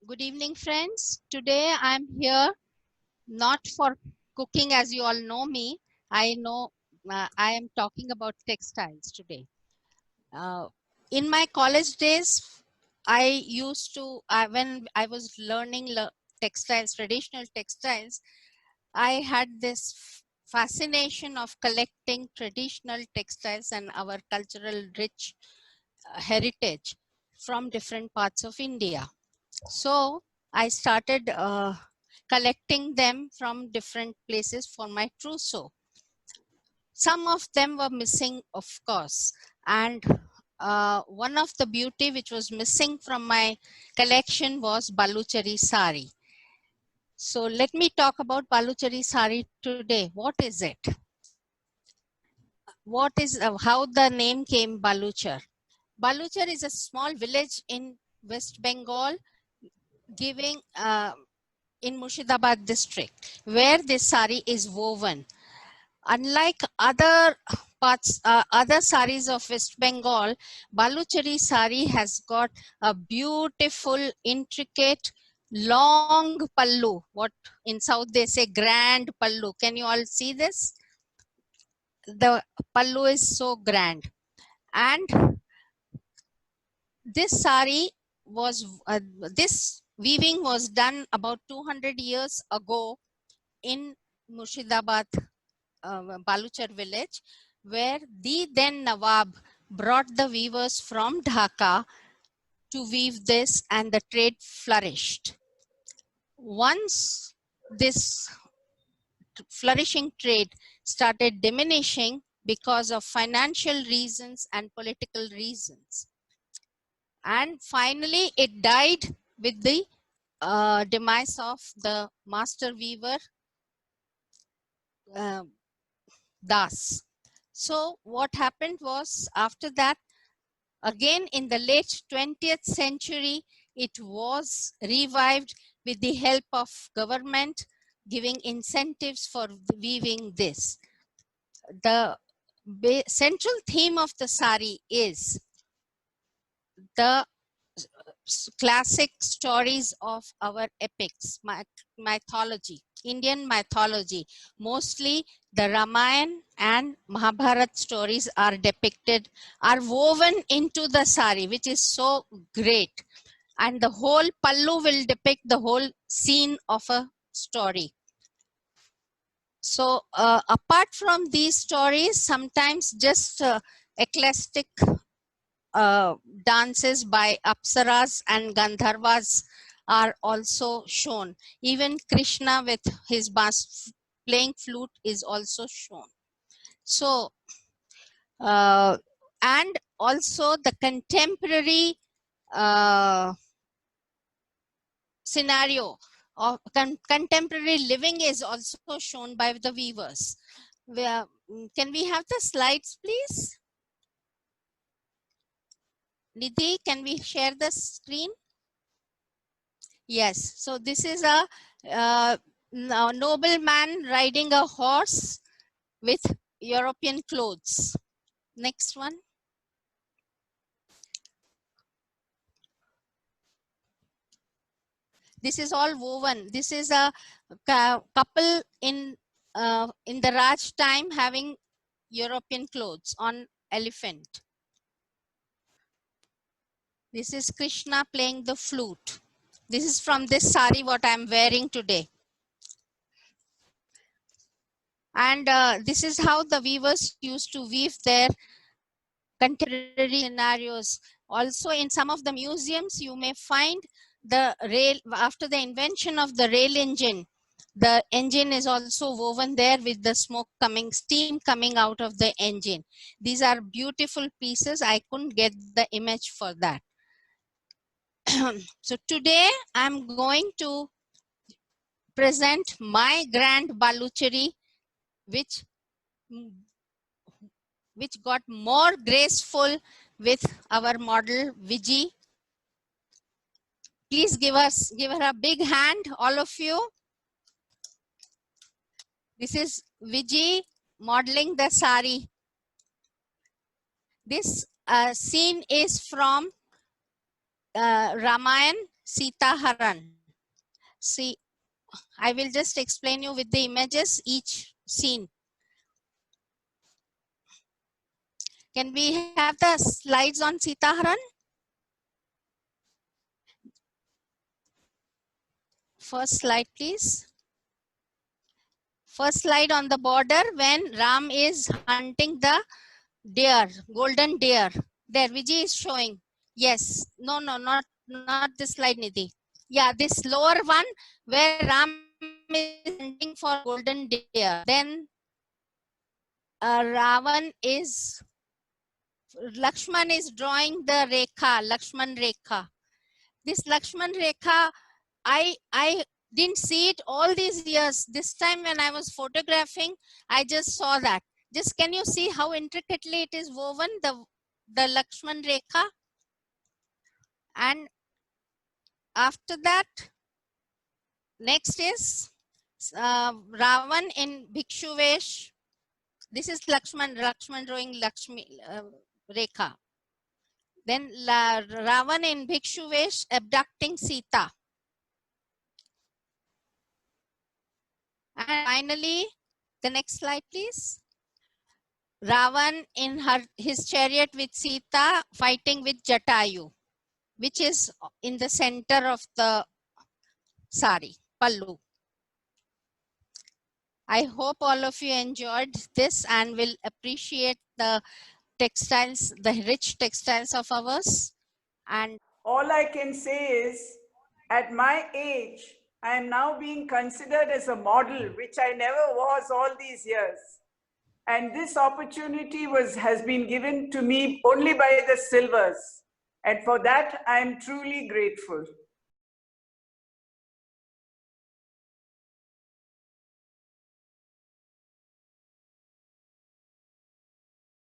Good evening, friends. Today I'm here not for cooking, as you all know me. I know I am talking about textiles today. Uh, in my college days, I used to, when I was learning textiles, traditional textiles, I had this fascination of collecting traditional textiles and our cultural rich heritage from different parts of India. So I started collecting them from different places for my trousseau. Some of them were missing, of course, and one of the beauty which was missing from my collection was Baluchari sari. So let me talk about Baluchari sari today. What is it? What is how the name came Baluchar? Baluchar is a small village in West Bengal, giving in Murshidabad district, where this sari is woven. Unlike other parts, other saris of West Bengal, Baluchari sari has got a beautiful, intricate, long pallu. What in South they say grand pallu. Can you all see this? The pallu is so grand. And this sari was, this weaving was done about 200 years ago in Murshidabad, Baluchar village, where the then Nawab brought the weavers from Dhaka to weave this, and the trade flourished. Once this flourishing trade started diminishing because of financial reasons and political reasons, and finally it died with the demise of the master weaver uh, Das. So what happened was, after that, again in the late 20th century, it was revived with the help of government giving incentives for weaving this. The central theme of the sari is the classic stories of our epics, mythology, Indian mythology. Mostly the Ramayana and Mahabharat stories are depicted, are woven into the sari, which is so great. And the whole pallu will depict the whole scene of a story. So apart from these stories, sometimes just eclectic dances by Apsaras and Gandharvas are also shown. Even Krishna with his playing flute is also shown. So, and also the contemporary uh, scenario of contemporary living is also shown by the weavers. Can we have the slides, please? Nidhi, can we share the screen? Yes, so this is a nobleman riding a horse with European clothes. Next one. This is all woven. This is a couple in the Raj time having European clothes on elephant. This is Krishna playing the flute. This is from this sari what I am wearing today. And this is how the weavers used to weave their contemporary scenarios. Also, in some of the museums, you may find the rail after the invention of the rail engine. The engine is also woven there with the smoke coming, steam coming out of the engine. These are beautiful pieces. I couldn't get the image for that. So today I'm going to present my grand Baluchari, which got more graceful with our model Viji. Please give her a big hand, all of you. This is Viji modeling the sari. This scene is from Ramayana, Sita Haran. See, I will just explain you with the images each scene. Can we have the slides on Sita Haran? First slide, please. First slide on the border when Ram is hunting the deer, golden deer. There, Vijay is showing. Yes. No, not this slide, Nidhi. Yeah, this lower one where Ram is hunting for golden deer. Then Ravan is, Lakshman is drawing the Rekha, Lakshman Rekha. This Lakshman Rekha, I didn't see it all these years. This time when I was photographing, I just saw that. Just can you see how intricately it is woven, the Lakshman Rekha? And after that, next is Ravan in Bhikshu Vesh. This is Lakshman drawing Lakshmi Rekha. Then Ravan in Bhikshu Vesh abducting Sita. And finally, the next slide, please. Ravan in his chariot with Sita fighting with Jatayu, which is in the center of the sari, pallu. I hope all of you enjoyed this and will appreciate the textiles, the rich textiles of ours. And all I can say is, at my age, I am now being considered as a model, which I never was all these years. And this opportunity has been given to me only by the Silvers. And for that, I am truly grateful.